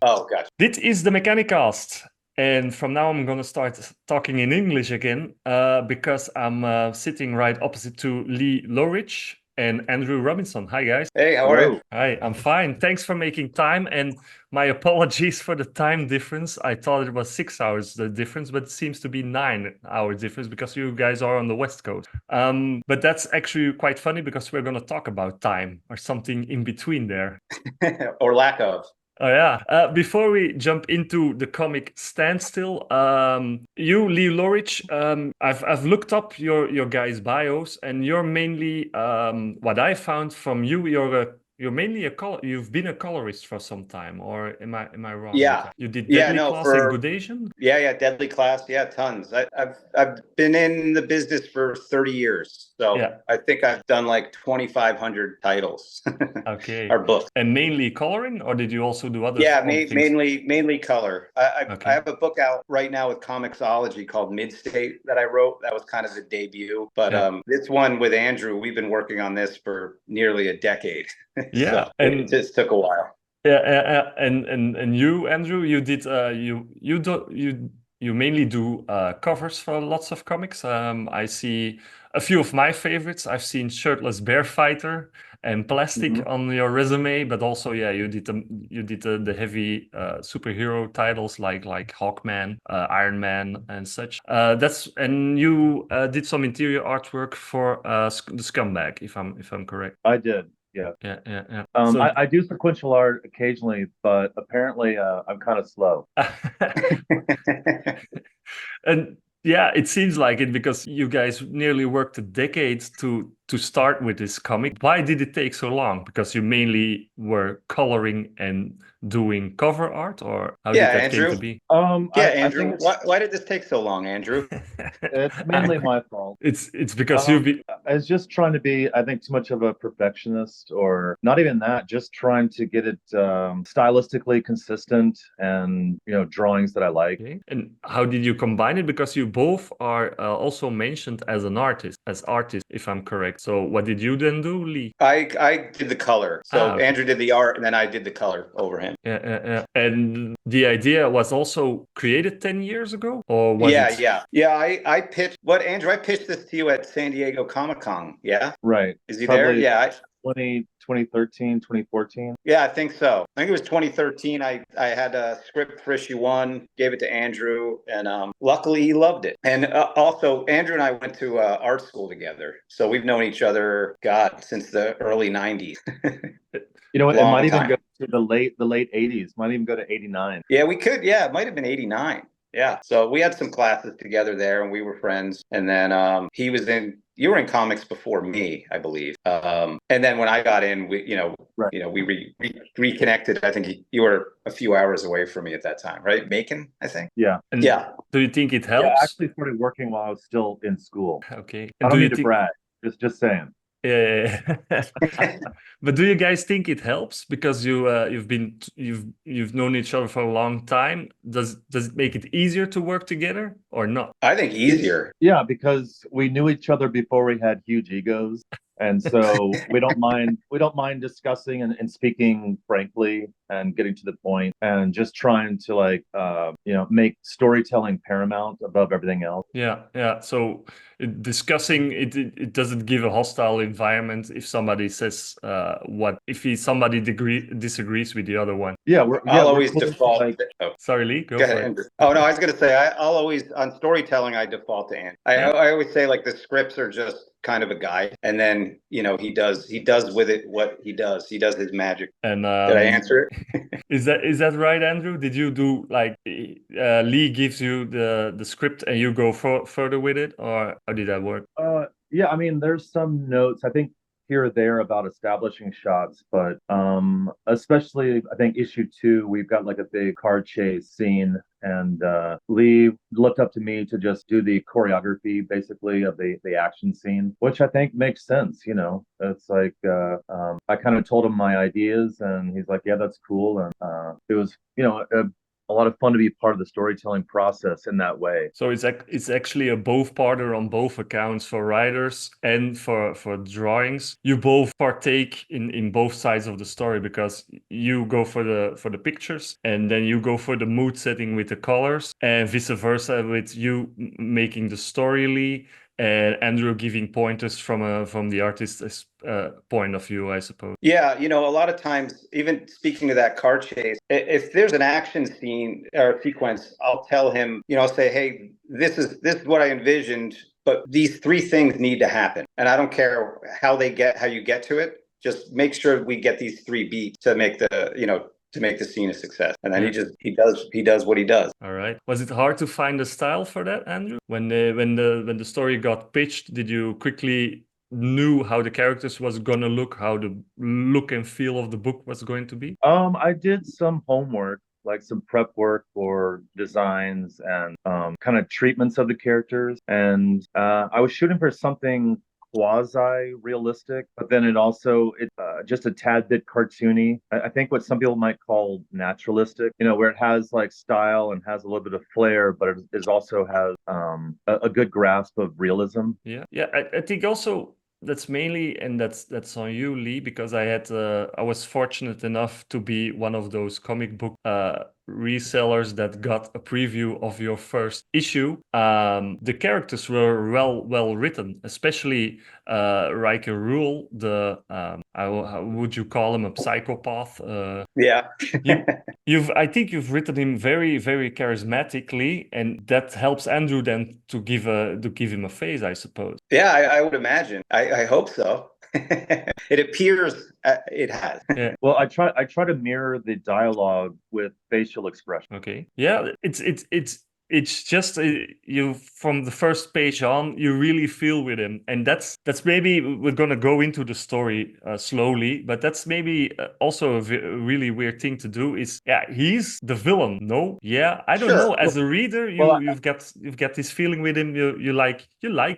Oh, gotcha. Dit is de Mekanicast. And from now I'm going to start talking in English again because I'm sitting right opposite to Loughridge and Andrew Robinson. Hi, guys. Hey, how are you? Hi, I'm fine. Thanks for making time. And my apologies for the time difference. I thought it was 6 hours the difference, but it seems to be 9 hour difference because you guys are on the West Coast. But that's actually quite funny because we're going to talk about time or something in between there. Or lack of. Oh yeah. Before we jump into the comic Standstill, you, Lee Loughridge, I've looked up your guys' bios, and you're mainly what I found from you. You're mainly you've been a colorist for some time, or am I wrong? Yeah. You did Yeah, Deadly no, Class and Good Asian? yeah, Deadly Class. Yeah, tons. I've been in the business for 30 years. So Yeah. I think I've done like 2,500 titles. Okay. Or books. And mainly coloring, or did you also do other Yeah, things? mainly color. I Okay. have a book out right now with Comixology called Midstate that I wrote. That was kind of the debut. But Yeah. this one with Andrew, we've been working on this for nearly a decade. Yeah, So it just took a while. Yeah, and you, Andrew, you did you mainly do covers for lots of comics. I see a few of my favorites. I've seen Shirtless Bear Fighter and Plastic on your resume, but also you did the heavy superhero titles like Hawkman, Iron Man, and such. And you did some interior artwork for the Scumbag, if I'm correct. I did. Yeah. Yeah. I do sequential art occasionally, but apparently I'm kind of slow. And yeah, it seems like it because you guys nearly worked a decade to start with this comic. Why did it take so long? Because you mainly were coloring and doing cover art, or how did that Andrew. came to be? Andrew, why did this take so long, Andrew? It's mainly my fault. It's because I was just trying to be, I think, too much of a perfectionist, or not even that, just trying to get it stylistically consistent and, drawings that I like. Okay. And how did you combine it? Because you both are also mentioned as artists, if I'm correct. So what did you then do, Lee? I did the color. So okay. Andrew did the art, and then I did the color over him. Yeah. And the idea was also created 10 years ago? Or was it? Yeah, I pitched I pitched this to you at San Diego Comic-Con. Yeah? Right. Is he there? Yeah. 2013, 2014. Yeah, I think so. I think it was 2013. I had a script for issue 1, gave it to Andrew, and luckily he loved it. And also, Andrew and I went to art school together, so we've known each other, since the early 90s. You know what? It might even go to the late 80s. Might even go to 89. Yeah, we could. Yeah, it might have been 89. Yeah. So we had some classes together there, and we were friends. And then you were in comics before me, I believe. And then when I got in, we reconnected. I think you were a few hours away from me at that time, right? Macon, I think. Yeah. And do you think it helps? Yeah, I actually started working while I was still in school. Okay. I don't need to brag. Just saying. Yeah. But do you guys think it helps because you've known each other for a long time? Does it make it easier to work together or not? I think easier. Yeah, because we knew each other before we had huge egos. And so we don't mind discussing and speaking frankly and getting to the point and just trying to make storytelling paramount above everything else. Yeah. So discussing it doesn't give a hostile environment if somebody says somebody disagrees with the other one. Yeah, I'll always default. Sorry, Lee. Go ahead, for it. Andrew. Oh no, I was gonna say I'll always on storytelling I default to Andrew. I always say like the scripts are just kind of a guide, and then he does with it what he does. He does his magic. And did I answer it? Is that right, Andrew? Did you do like Lee gives you the script and you go further with it, or how did that work? Yeah, I mean, there's some notes I think here or there about establishing shots, but especially I think issue 2, we've got like a big car chase scene, and Lee looked up to me to just do the choreography basically of the action scene, which I think makes sense. It's like I kind of told him my ideas, and he's like, yeah, that's cool. And it was a a lot of fun to be part of the storytelling process in that way. So it's actually a both-parter on both accounts for writers and for drawings. You both partake in both sides of the story, because you go for the pictures, and then you go for the mood setting with the colors, and vice versa, with you making the story lead, and Andrew giving pointers from the artist's point of view, I suppose. Yeah, a lot of times, even speaking to that car chase, if there's an action scene or sequence, I'll tell him, I'll say, hey, this is what I envisioned, but these three things need to happen. And I don't care how you get to it. Just make sure we get these three beats to make the scene a success. And then he does what he does. All right. Was it hard to find a style for that, Andrew? When the story got pitched, did you quickly knew how the characters was gonna look, how the look and feel of the book was going to be? I did some homework, like some prep work for designs and kind of treatments of the characters, and I was shooting for something quasi-realistic, but then it just a tad bit cartoony. I think what some people might call naturalistic, where it has like style and has a little bit of flair, but it also has a good grasp of realism. Yeah, I think also that's mainly, and that's on you, Lee, because I was fortunate enough to be one of those comic book resellers that got a preview of your first issue. The characters were well written, especially Ryker Ruel, how would you call him, a psychopath? Yeah. I think you've written him very, very charismatically, and that helps Andrew then to give him a face, I suppose. Yeah, I would imagine. I hope so. It appears it has. Yeah. Well, I try to mirror the dialogue with facial expression. Okay. Yeah, it's just you, from the first page on, you really feel with him, and that's maybe we're gonna go into the story slowly, but that's maybe also a really weird thing to do. Is he's the villain? No, I don't know. As a reader, you've got this feeling with him. You like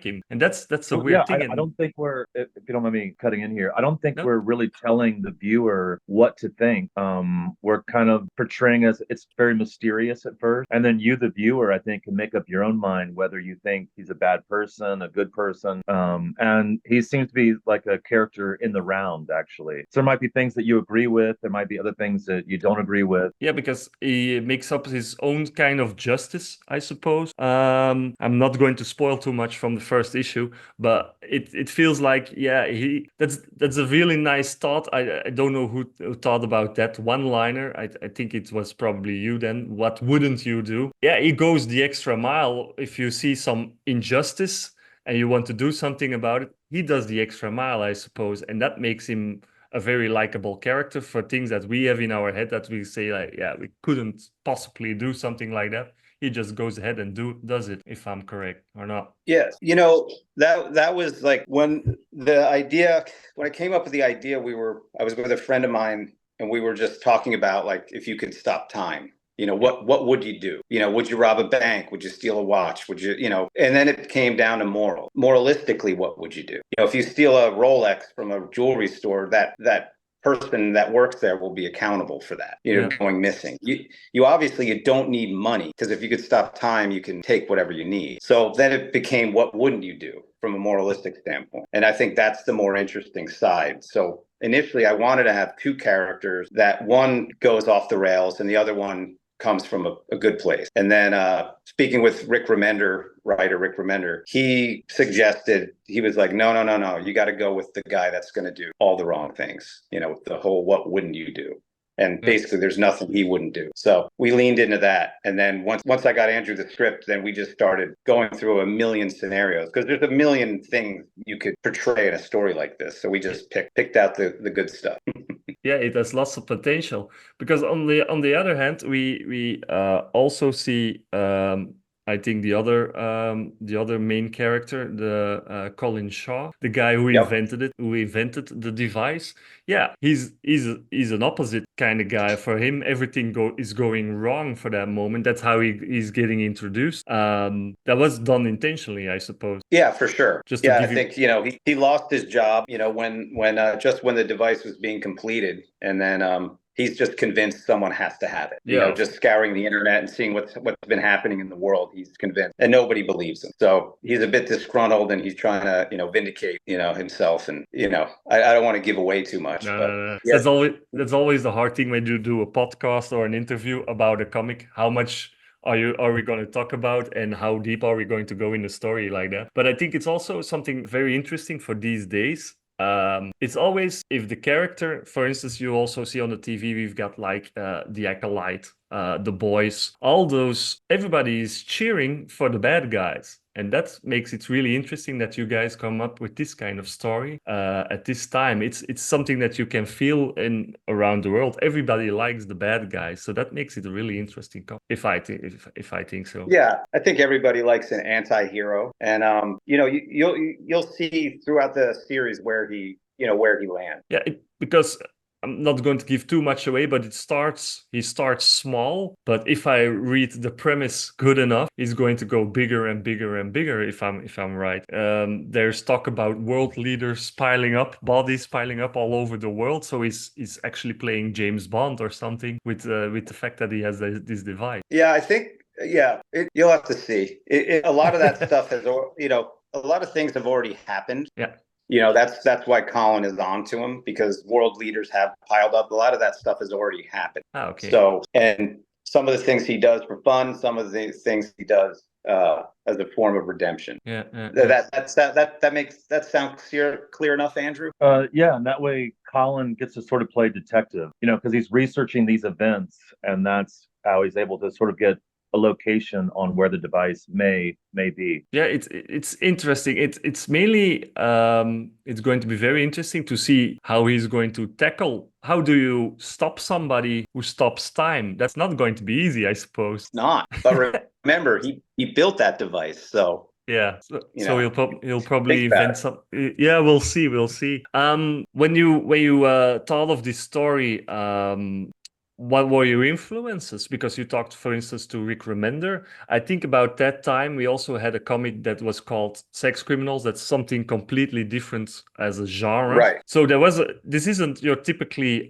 him, and that's a weird thing. I don't think if you don't mind me cutting in here, I don't think we're really telling the viewer what to think. We're kind of portraying as it's very mysterious at first, and then you, the viewer, I think, can make up your own mind whether you think he's a bad person, a good person. And he seems to be like a character in the round, actually. So there might be things that you agree with. There might be other things that you don't agree with. Yeah, because he makes up his own kind of justice, I suppose. I'm not going to spoil too much from the first issue, but it feels like, that's a really nice thought. I don't know who thought about that one-liner. I think it was probably you then. What wouldn't you do? Yeah, he goes the extra mile. If you see some injustice and you want to do something about it, he does the extra mile, I suppose. And that makes him a very likable character for things that we have in our head that we say, like, we couldn't possibly do something like that. He just goes ahead and does it, if I'm correct or not. Yes. That was like when I came up with the idea, I was with a friend of mine, and we were just talking about, like, if you could stop time. What would you do? Would you rob a bank? Would you steal a watch? Would you, and then it came down to moralistically, what would you do? If you steal a Rolex from a jewelry store, that person that works there will be accountable for that, going missing. You obviously, you don't need money, because if you could stop time, you can take whatever you need. So then it became, what wouldn't you do from a moralistic standpoint? And I think that's the more interesting side. So initially, I wanted to have two characters, that one goes off the rails and the other one comes from a good place. And then speaking with writer Rick Remender, he suggested, he was like, no, you got to go with the guy that's going to do all the wrong things, the whole what wouldn't you do? And basically, there's nothing he wouldn't do. So we leaned into that. And then once I got Andrew the script, then we just started going through a million scenarios, because there's a million things you could portray in a story like this. So we just picked out the good stuff. Yeah, it has lots of potential, because on the other hand, we also see, I think the other main character, the Colin Shaw, the guy who invented the device. Yeah, he's an opposite kind of guy. For him, everything is going wrong for that moment. That's how he's getting introduced. That was done intentionally, I suppose. Yeah, for sure. I think he lost his job, when the device was being completed, and then he's just convinced someone has to have it. You know, just scouring the internet and seeing what's been happening in the world, he's convinced, and nobody believes him. So he's a bit disgruntled, and he's trying to, vindicate, himself. And I don't want to give away too much. No. Yeah. That's always the hard thing when you do a podcast or an interview about a comic. How much are we going to talk about, and how deep are we going to go in the story like that? But I think it's also something very interesting for these days. It's always, if the character, for instance, you also see on the TV, we've got like the Acolyte, the Boys, all those, everybody is cheering for the bad guys. And that makes it really interesting that you guys come up with this kind of story at this time. It's something that you can feel around the world. Everybody likes the bad guys, so that makes it a really interesting. If I think so. Yeah, I think everybody likes an anti-hero, and you'll see throughout the series where he lands. Yeah, because I'm not going to give too much away, but he starts small, but if I read the premise good enough, he's going to go bigger and bigger and bigger, if I'm right. There's talk about world leaders bodies piling up all over the world, so he's actually playing James Bond or something with the fact that he has this device. Yeah, I think, you'll have to see. A lot of that stuff has, a lot of things have already happened. Yeah. That's why Colin is on to him, because world leaders have piled up. A lot of that stuff has already happened. Oh, okay. So, and some of the things he does for fun, some of the things he does as a form of redemption. Yeah. That sounds clear enough, Andrew? Yeah, and that way Colin gets to sort of play detective, because he's researching these events, and that's how he's able to sort of get a location on where the device may be. Yeah, it's interesting. It's mainly it's going to be very interesting to see how he's going to tackle. How do you stop somebody who stops time? That's not going to be easy, I suppose. It's not. But remember, he built that device, so. Yeah, so he'll probably think invent some. Yeah, we'll see. When you thought of this story, what were your influences? Because you talked, for instance, to Rick Remender. I think about that time, we also had a comic that was called Sex Criminals. That's something completely different as a genre. Right. So this isn't your typical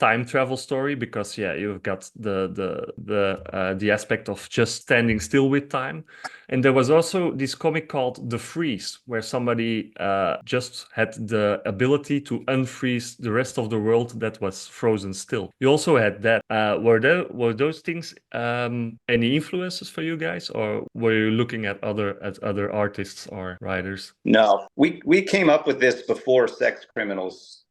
time travel story, because you've got the aspect of just standing still with time. And there was also this comic called The Freeze, where somebody just had the ability to unfreeze the rest of the world that was frozen still. You also had that. Were those things any influences for you guys, or were you looking at other artists or writers? No, we came up with this before Sex Criminals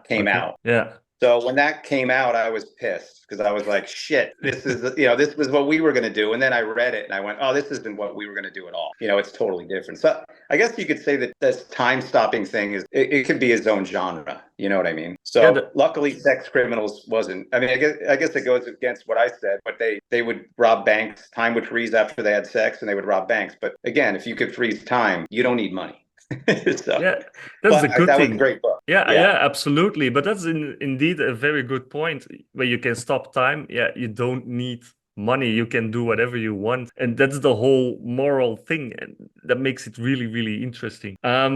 came out. Yeah. So when that came out, I was pissed, because I was like, shit, this was what we were going to do. And then I read it and I went, oh, this isn't what we were going to do at all. It's totally different. So I guess you could say that this time stopping thing it could be its own genre. You know what I mean? So luckily Sex Criminals wasn't. I mean, I guess it goes against what I said, but they would rob banks. Time would freeze after they had sex, and they would rob banks. But again, if you could freeze time, you don't need money. So, yeah, that's a good that thing. was a great book. Yeah, absolutely. But that's indeed a very good point, where you can stop time. Yeah, you don't need money. You can do whatever you want, and that's the whole moral thing, and that makes it really, really interesting. I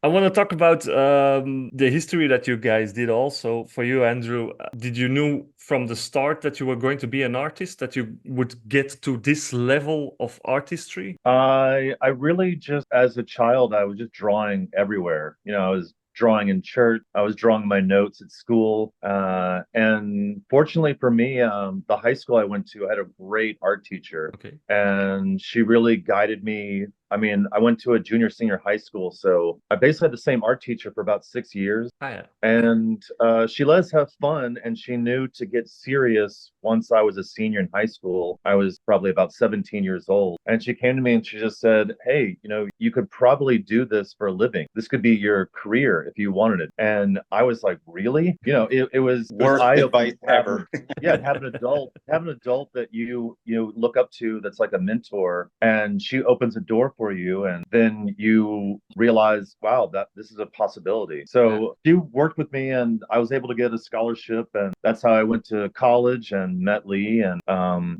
want to talk about the history that you guys did. Also, for you, Andrew, did you know from the start that you were going to be an artist, that you would get to this level of artistry? I really just, as a child, I was just drawing everywhere. I was drawing in church. I was drawing my notes at school. And fortunately for me, the high school I went to had a great art teacher. Okay. And she really guided me. I mean, I went to a senior high school, so I basically had the same art teacher for about 6 years. Oh, yeah. And she let us have fun, and she knew to get serious once I was a senior in high school. I was probably about 17 years old. And she came to me and she just said, hey, you could probably do this for a living. This could be your career if you wanted it. And I was like, really? It was worst advice ever. Yeah, have an adult that you look up to, that's like a mentor, and she opens a door for you, and then you realize, wow, that this is a possibility. So she worked with me, and I was able to get a scholarship, and that's how I went to college and met Lee. And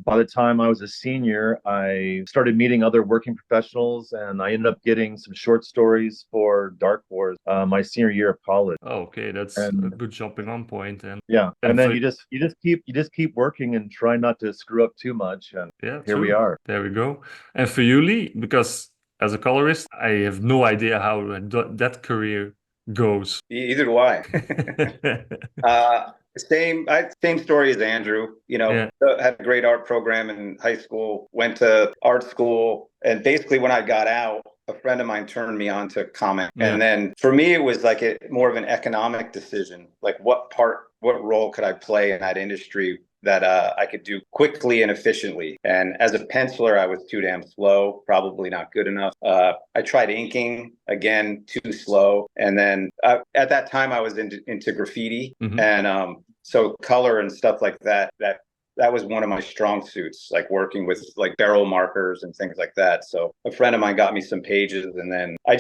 by the time I was a senior, I started meeting other working professionals, and I ended up getting some short stories for Dark Horse my senior year of college. Oh, okay, that's a And good jumping on point. yeah, And and then for, you just keep working and try not to screw up too much, and yeah, here we true. are. There we go. And for you, Lee, because as a colorist, I have no idea how that career goes. Either do I. Same story as Andrew. You know, Yeah. had a great art program in high school, went to art school, and basically when I got out, a friend of mine turned me on to comic. Yeah. And then for me, it was like more of an economic decision. Like what role could I play in that industry that I could do quickly and efficiently. And as a penciler, I was too damn slow, probably not good enough. I tried inking, again, too slow. And then at that time, I was into graffiti. And so color and stuff like that was one of my strong suits, like working with like barrel markers and things like that. So a friend of mine got me some pages, and then I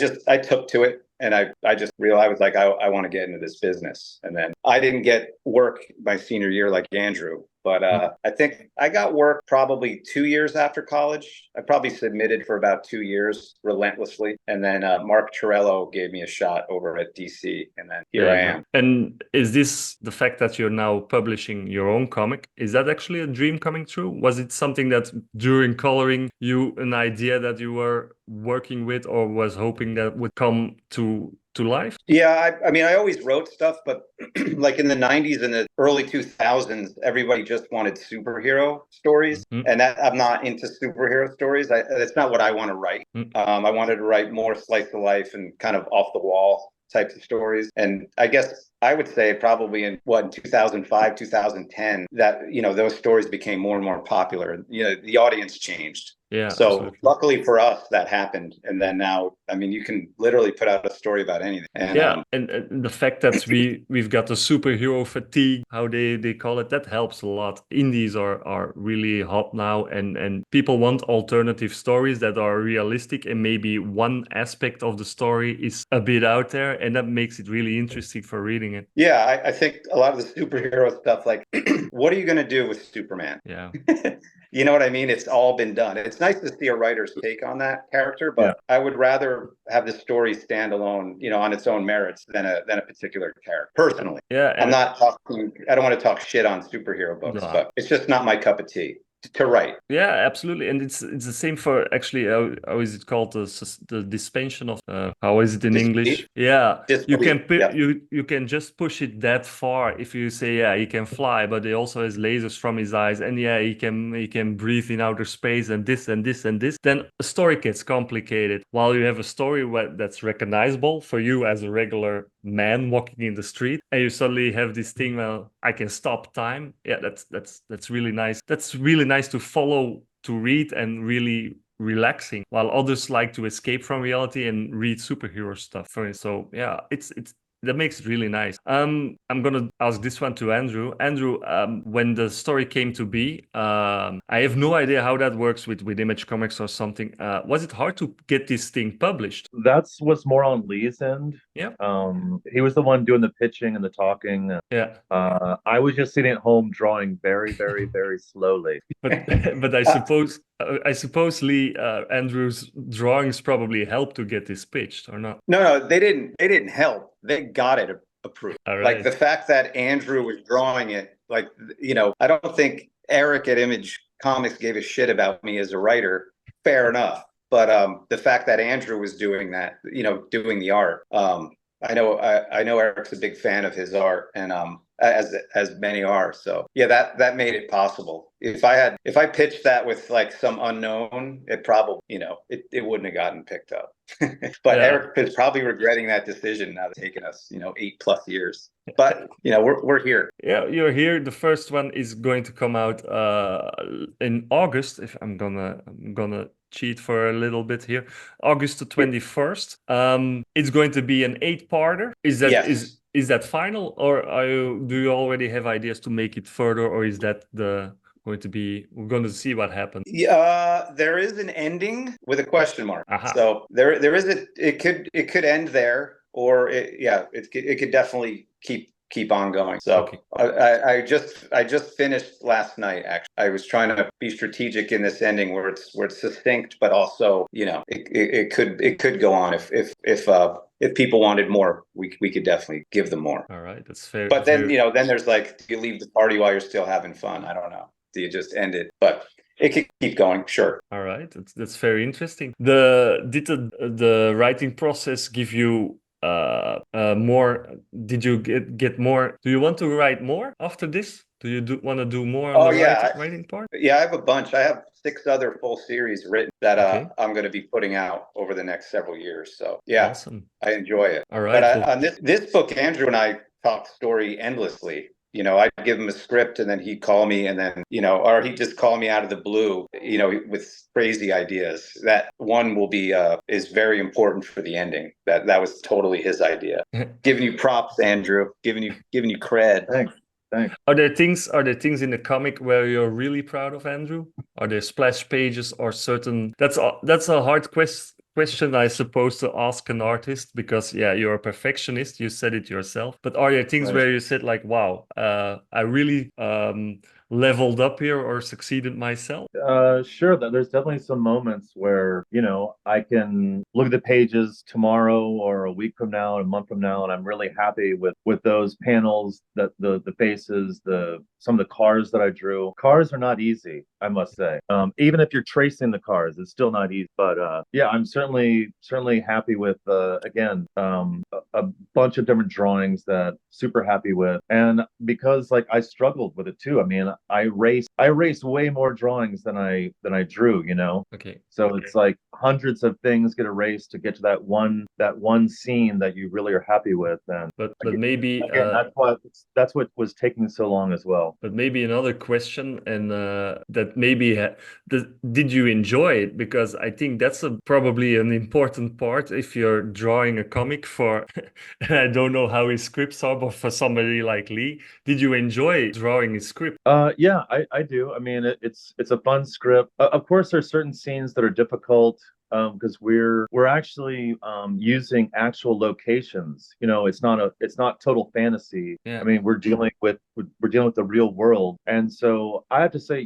took to it. And I just realized, I was like, I want to get into this business. And then I didn't get work my senior year like Andrew, but I think I got work probably 2 years after college. I probably submitted for about 2 years relentlessly. And then Mark Torello gave me a shot over at DC. And then here I am. And is this the fact that you're now publishing your own comic? Is that actually a dream coming true? Was it something that during coloring an idea that you were working with, or was hoping that would come to life? Yeah, I mean, I always wrote stuff, but like in the 90s and the early 2000s, everybody just wanted superhero stories. And that I'm not into superhero stories. That's not what I want to write. I wanted to write more slice of life and kind of off the wall types of stories. And I guess I would say probably in 2005, 2010, that, you know, those stories became more and more popular. You know, the audience changed. Yeah. So absolutely. luckily for us, that happened. And then now, I mean, you can literally put out a story about anything. And, and the fact that we've got the superhero fatigue, how they call it, that helps a lot. Indies are really hot now, and people want alternative stories that are realistic, and maybe one aspect of the story is a bit out there, and that makes it really interesting for reading it. Yeah, I think a lot of the superhero stuff, like, what are you going to do with Superman? Yeah. You know what I mean? It's all been done. It's nice to see a writer's take on that character, but I would rather have the story stand alone, you know, on its own merits than a particular character. Personally, Yeah, I don't want to talk shit on superhero books, but it's just not my cup of tea to write. Yeah, absolutely. And it's the same for, actually, how is it called, the dispensation of how is it in English? Yeah, you can you can just push it that far if you say, yeah, he can fly, but he also has lasers from his eyes, and yeah, he can breathe in outer space, and this and this and this. Then a story gets complicated. While you have a story that's recognizable for you as a regular man walking in the street, and you suddenly have this thing, well, I can stop time. Yeah, that's really nice. That's really nice to follow, to read, and really relaxing, while others like to escape from reality and read superhero stuff. So yeah, it's that makes it really nice. I'm gonna ask this one to Andrew. Andrew, when the story came to be, I have no idea how that works with Image Comics or something. Was it hard to get this thing published? That's what's more on Lee's end. Yeah. He was the one doing the pitching and the talking. Yeah. I was just sitting at home drawing very, very, very slowly. But I suppose Lee, Andrew's drawings probably helped to get this pitched, or not? No, they didn't help. They got it approved. Right. Like the fact that Andrew was drawing it, like, you know, I don't think Eric at Image Comics gave a shit about me as a writer. Fair enough. But the fact that Andrew was doing that, you know, doing the art, I know Eric's a big fan of his art, and as many are. So yeah, that made it possible. If I pitched that with like some unknown, it probably, you know, it wouldn't have gotten picked up. But yeah. Eric is probably regretting that decision now. It's taken us, you know, 8+ years. But you know, we're here. Yeah, you're here. The first one is going to come out in August. If I'm gonna cheat for a little bit here, August the 21st. It's going to be an 8-parter. Is that final, or do you already have ideas to make it further, or is that the we're going to see what happens? Yeah, there is an ending with a question mark. Aha. So there is it could end there, or it could definitely keep on going. So Okay. I just finished last night. Actually, I was trying to be strategic in this ending where it's succinct, but also it could go on if people wanted more, we could definitely give them more. All right, that's fair. But then then there's like, do you leave the party while you're still having fun? I don't know. Do you just end it? But it could keep going, sure. All right, that's very interesting. Did the writing process give you more? Did you get more? Do you want to write more after this? Do you want to do more on the writing part? Yeah, I have a bunch. I have 6 other full series written that Okay. I'm going to be putting out over the next several years. So yeah, Awesome. I enjoy it. All right. But on this book, Andrew and I talk story endlessly. I'd give him a script and then he'd call me, and then, or he'd just call me out of the blue, with crazy ideas. That one will be, is very important for the ending. That was totally his idea. Giving you props, Andrew, giving you cred. Thanks. Are there things in the comic where you're really proud of, Andrew? Are there splash pages or certain? That's a hard question, I suppose, to ask an artist, because you're a perfectionist. You said it yourself. But are there things where you said like, wow, I really leveled up here or succeeded myself? Sure. There's definitely some moments where, I can look at the pages tomorrow or a week from now, a month from now, and I'm really happy with those panels, that the faces, some of the cars that I drew. Cars are not easy, I must say. Even if you're tracing the cars, it's still not easy. But I'm certainly happy with again, a bunch of different drawings that super happy with. And because like I struggled with it too. I mean, I erased way more drawings than I drew, Okay. So it's like hundreds of things get erased to get to that one scene that you really are happy with. And but maybe again, that's what was taking so long as well. But maybe another question, and that maybe did you enjoy it? Because I think that's probably an important part if you're drawing a comic for, and I don't know how his scripts are, but for somebody like Lee, did you enjoy drawing his script? Yeah, I do. I mean, it's a fun script. Of course, there's certain scenes that are difficult, because we're actually using actual locations. It's not total fantasy. Yeah. I mean, we're dealing with the real world, and so I have to say,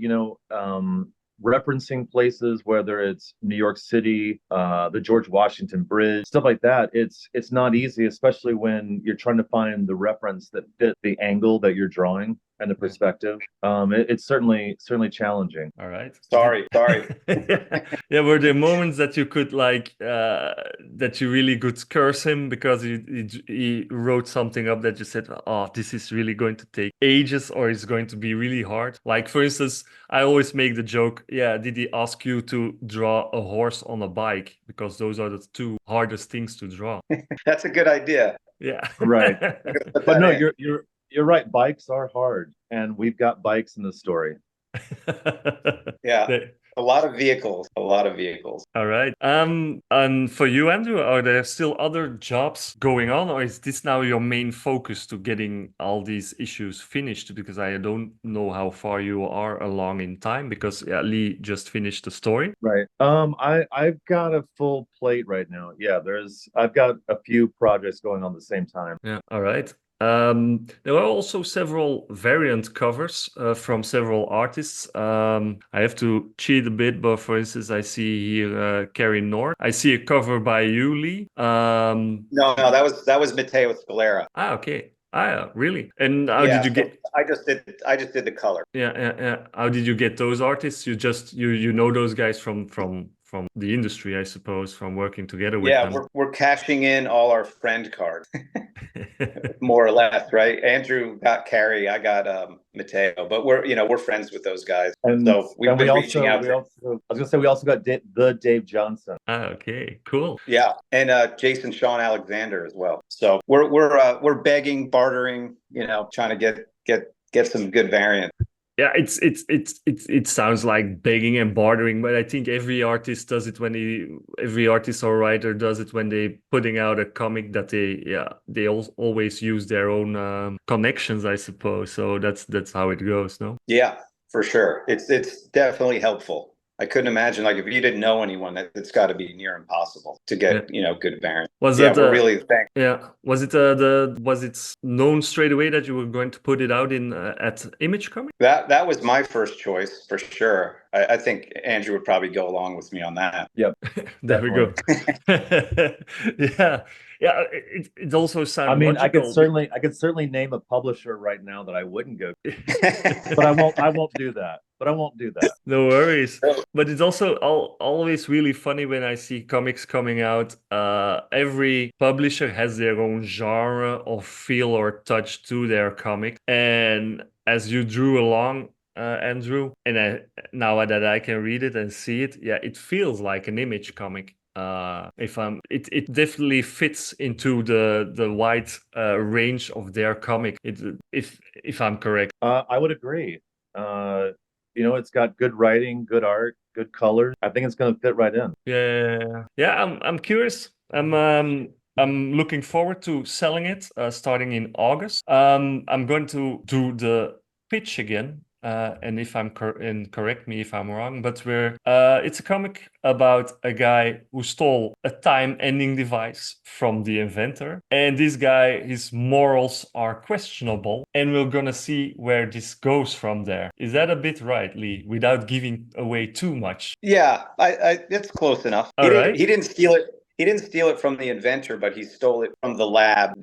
referencing places, whether it's New York City, the George Washington Bridge, stuff like that. It's not easy, especially when you're trying to find the reference that fit the angle that you're drawing and the perspective. It's certainly challenging. All right. Sorry. Yeah, were there moments that you could that you really could curse him because he wrote something up that you said, oh, this is really going to take ages, or it's going to be really hard? Like, for instance, I always make the joke, did he ask you to draw a horse on a bike? Because those are the 2 hardest things to draw. That's a good idea. Yeah. Right. But no, you're right. Bikes are hard, and we've got bikes in the story. Yeah. A lot of vehicles. All right. And for you, Andrew, are there still other jobs going on, or is this now your main focus to getting all these issues finished? Because I don't know how far you are along in time, because Lee just finished the story. Right. I've got a full plate right now. Yeah, I've got a few projects going on at the same time. Yeah. All right. There are also several variant covers from several artists. I have to cheat a bit, but for instance, I see here Carrie Nord. I see a cover by you, Lee. No, that was Matteo Scalera. Okay. Really? And how did you get? I just did the color. Yeah. How did you get those artists? You just you know those guys from the industry, I suppose, from working together with them. Yeah, we're cashing in all our friend cards, more or less, right? Andrew got Carrie, I got Matteo, but we're friends with those guys, and so we've been reaching out. I was gonna say we also got the Dave Johnson. Okay, cool. Yeah, and Jason Sean Alexander as well. So we're begging, bartering, trying to get some good variants. Yeah, it sounds like begging and bartering, but I think every artist does it every artist or writer does it when they putting out a comic, that they always use their own connections, I suppose. So that's how it goes, no? Yeah. for sure. It's definitely helpful. I couldn't imagine, like, if you didn't know anyone, it's got to be near impossible to get, good variants. Was Yeah, it we're really thankful. yeah, was it known straight away that you were going to put it out in at Image Comics? That was my first choice for sure. I think Andrew would probably go along with me on that. Yep. There we go. Yeah. Yeah, it also sounds I mean, logical. I could certainly name a publisher right now that I wouldn't go to, but I won't do that. No worries. But it's also always really funny when I see comics coming out. Every publisher has their own genre or feel or touch to their comic. And as you drew along, Andrew, and now that I can read it and see it, yeah, it feels like an Image comic. It definitely fits into the wide range of their comic. If I'm correct. I would agree. It's got good writing, good art, good colors. I think it's going to fit right in. Yeah. I'm curious. I'm looking forward to selling it starting in August. I'm going to do the pitch again. And if I'm and correct me if I'm wrong, but it's a comic about a guy who stole a time-ending device from the inventor, and this guy, his morals are questionable, and we're gonna see where this goes from there. Is that a bit right, Lee? Without giving away too much. Yeah, it's close enough. All right. He didn't steal it. He didn't steal it from the inventor, but he stole it from the lab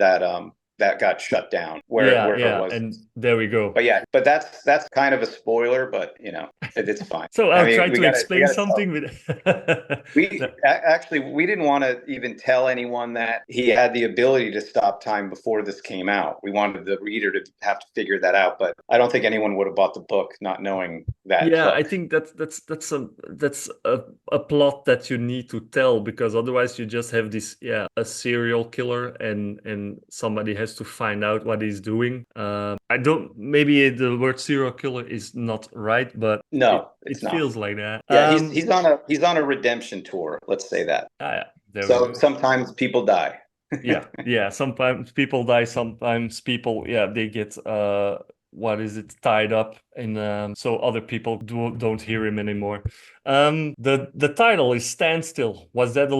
that got shut down where it was. And there we go. But that's kind of a spoiler, but it's fine. So I'll try to explain something with we didn't want to even tell anyone that he had the ability to stop time before this came out. We wanted the reader to have to figure that out, but I don't think anyone would have bought the book not knowing that. Yeah, I think that's a plot that you need to tell, because otherwise you just have this a serial killer and somebody has to find out what he's doing. Maybe the word serial killer is not right, but no, it feels like that. Yeah, he's on a redemption tour. Let's say that. So sometimes people die. yeah. Sometimes people die. Sometimes people they get tied up in so other people don't hear him anymore. The title is Standstill. Was that a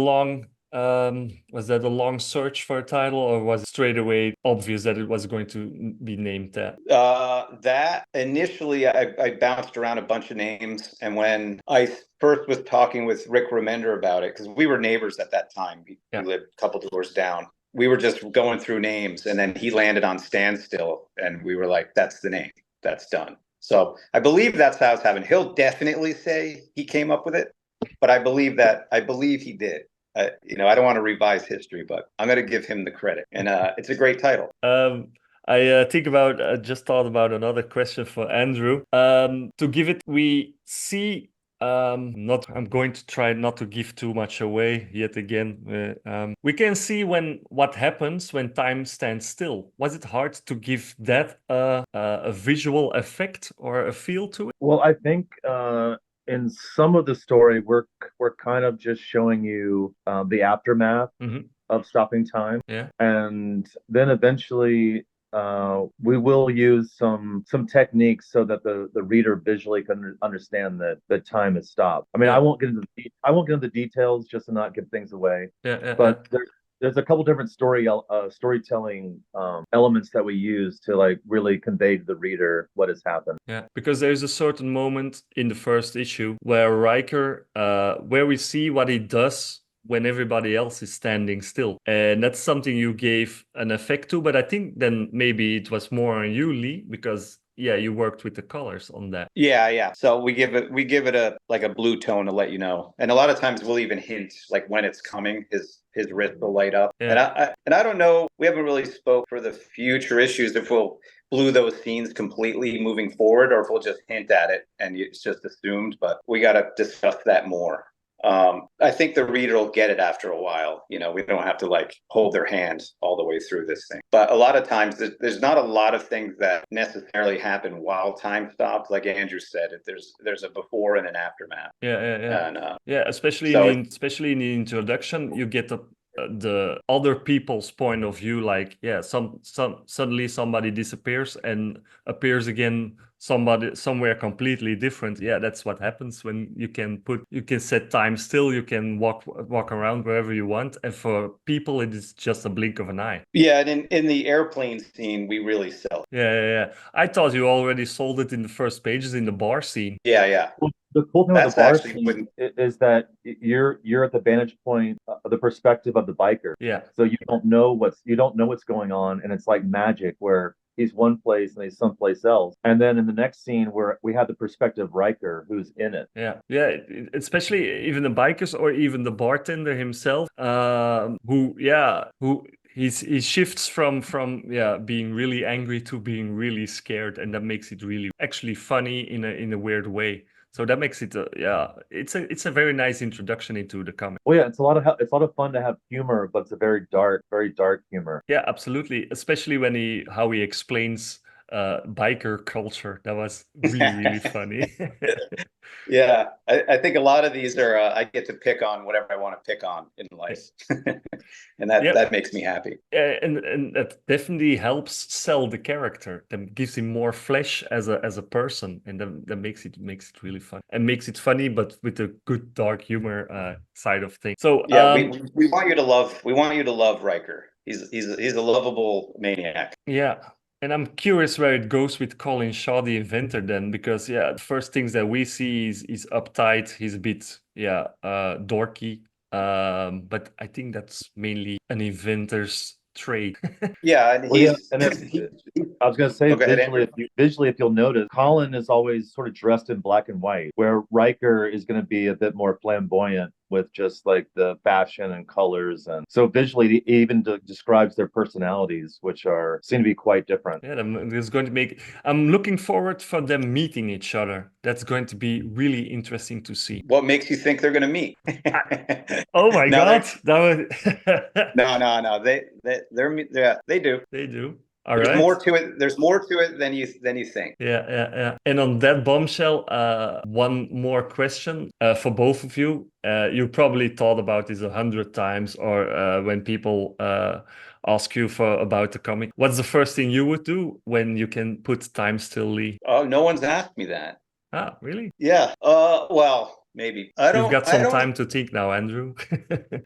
long search for a title, or was it straight away obvious that it was going to be named that? That initially I bounced around a bunch of names, and when I first was talking with Rick Remender about it, because we were neighbors at that time, we lived a couple doors down. We were just going through names, and then he landed on Standstill, and we were like, that's the name. That's done. So I believe that's how it's happened. He'll definitely say he came up with it, but I believe he did. I don't want to revise history, but I'm going to give him the credit. And it's a great title. I just thought about another question for Andrew. To give it, we see... I'm going to try not to give too much away yet again. We can see what happens when time stands still. Was it hard to give that a visual effect or a feel to it? Well, I think in some of the story, we're kind of just showing you the aftermath of stopping time, and then eventually we will use some techniques so that the reader visually can understand that the time has stopped. I mean, I won't get into the details just to not give things away. But there's a couple different storytelling elements that we use to like really convey to the reader what has happened. Yeah, because there's a certain moment in the first issue where Ryker, where we see what he does when everybody else is standing still. And that's something you gave an effect to, but I think then maybe it was more on you, Lee, because you worked with the colors on that. Yeah. So we give it a blue tone to let you know. And a lot of times we'll even hint like when it's coming, his wrist will light up. Yeah. And I don't know, we haven't really spoke for the future issues if we'll blue those scenes completely moving forward, or if we'll just hint at it and it's just assumed, but we got to discuss that more. I think the reader will get it after a while. We don't have to like hold their hand all the way through this thing. But a lot of times there's not a lot of things that necessarily happen while time stops. Like Andrew said, there's a before and an aftermath. Yeah. And, especially in the introduction, you get the other people's point of view, like some suddenly somebody disappears and appears again somebody somewhere completely different. That's what happens when you can set time still, you can walk around wherever you want, and for people it is just a blink of an eye. And in the airplane scene we really sell it. I thought you already sold it in the first pages in the bar scene. Well, the cool thing with the bar scene is that you're at the vantage point, the perspective of the biker. So you don't know what's going on, and it's like magic where he's one place and he's someplace else. And then in the next scene where we have the perspective of Ryker who's in it. Especially even the bikers or even the bartender himself, who he shifts from being really angry to being really scared, and that makes it really actually funny in a weird way. So that makes it it's a very nice introduction into the comic. Well, it's a lot of fun to have humor, but it's a very dark humor. Yeah, absolutely. Especially when how he explains biker culture. That was really funny. I think a lot of these are I get to pick on whatever I want to pick on in life. And that makes me happy. And that definitely helps sell the character. That gives him more flesh as a person, and that makes it really fun and makes it funny, but with a good dark humor side of things. So we want you to love Ryker. He's a lovable maniac. Yeah. And I'm curious where it goes with Colin Shaw, the inventor, then, because the first things that we see is uptight. He's a bit dorky, but I think that's mainly an inventor's trait. And I was going to say, visually, if you'll notice, Colin is always sort of dressed in black and white, where Ryker is going to be a bit more flamboyant with just like the fashion and colors, and so visually it even describes their personalities, which seem to be quite different. There's going to make. I'm looking forward for them meeting each other. That's going to be really interesting to see. What makes you think they're going to meet? Oh my God! No. They do. They do. There's more to it. There's more to it than you think. Yeah. And on that bombshell, one more question for both of you. You probably thought about this 100 times, or when people ask you about the comic, what's the first thing you would do when you can put time still, Lee? Oh, no one's asked me that. Ah, really? Yeah. Well, maybe. You've got some time to think now, Andrew.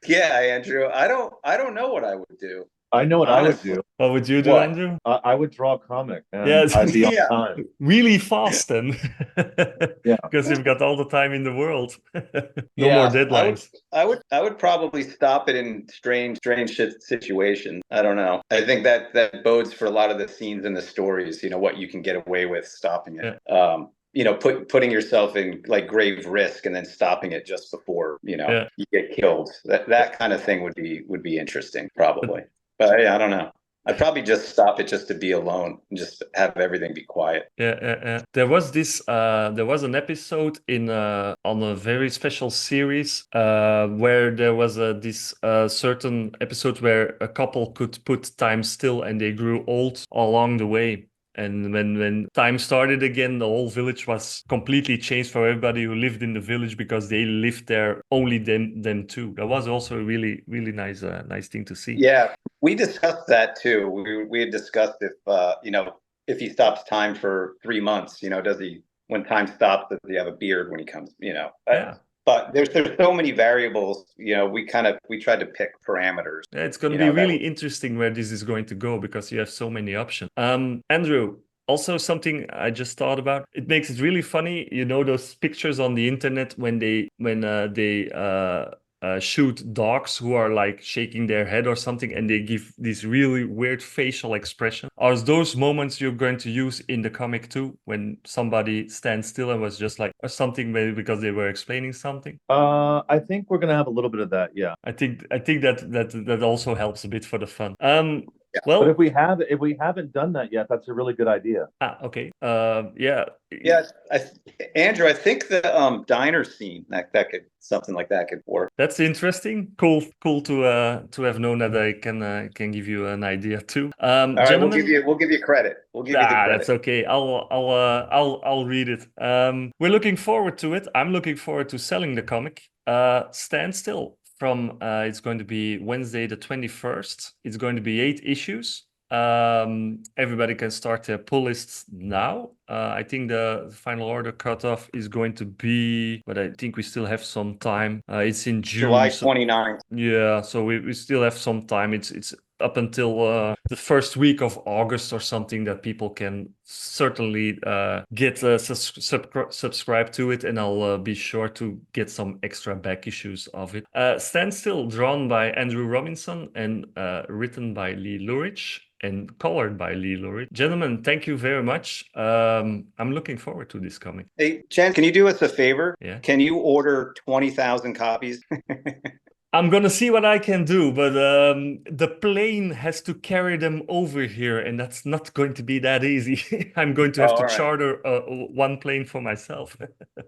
Yeah, Andrew. I don't know what I would do. I know what I would do. What would you do, Andrew? I would draw a comic, and I'd be on time. Really fast then. Because you've got all the time in the world. No more deadlines. I would probably stop it in strange situations. I don't know. I think that bodes for a lot of the scenes in the stories, what you can get away with stopping it. Putting yourself in like grave risk and then stopping it just before you get killed. That kind of thing would be interesting, probably. But I don't know. I'd probably just stop it just to be alone and just have everything be quiet. Yeah. There was an episode on a very special series where there was this certain episode where a couple could put time still and they grew old along the way. And when time started again, the whole village was completely changed for everybody who lived in the village, because they lived there, only them two. That was also a really, really nice thing to see. Yeah, we discussed that too. We had discussed if he stops time for 3 months, does he, when time stops, does he have a beard when he comes, But there's so many variables, we tried to pick parameters. Yeah, it's going to be really interesting where this is going to go, because you have so many options. Andrew, also something I just thought about. It makes it really funny, those pictures on the internet when they shoot dogs who are like shaking their head or something, and they give this really weird facial expression. Are those moments you're going to use in the comic too, when somebody stands still and was just like, or something, maybe because they were explaining something? I think we're gonna have a little bit of that. Yeah, I think that also helps a bit for the fun. Well, but if we haven't done that yet, that's a really good idea. Okay. Andrew, I think the diner scene that could, something like that could work. That's interesting. Cool to have known that I can give you an idea too. All right, we'll give you credit. We'll give you the credit. That's okay. I'll read it. We're looking forward to it. I'm looking forward to selling the comic. Standstill. it's going to be Wednesday the 21st. It's going to be 8 issues. Everybody can start their pull lists now. I think the final order cutoff is going to be, but I think we still have some time. It's in June. July 29th. Yeah, so we still have some time. It's up until the first week of August or something that people can certainly get subscribe to it, and I'll be sure to get some extra back issues of it. Standstill, drawn by Andrew Robinson and written by Loughridge and colored by Loughridge. Gentlemen, thank you very much. I'm looking forward to this comic. Hey, Chen, can you do us a favor? Yeah. Can you order 20,000 copies? I'm gonna see what I can do, but the plane has to carry them over here, and that's not going to be that easy. I'm going to have to charter one plane for myself.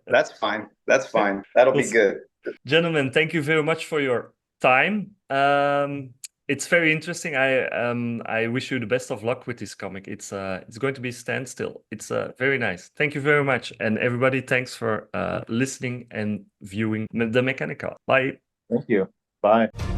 That's fine. That's fine. That'll be good. Gentlemen, thank you very much for your time. It's very interesting. I wish you the best of luck with this comic. It's going to be Standstill. It's very nice. Thank you very much, and everybody, thanks for listening and viewing the Mekanicast. Bye. Thank you. Bye.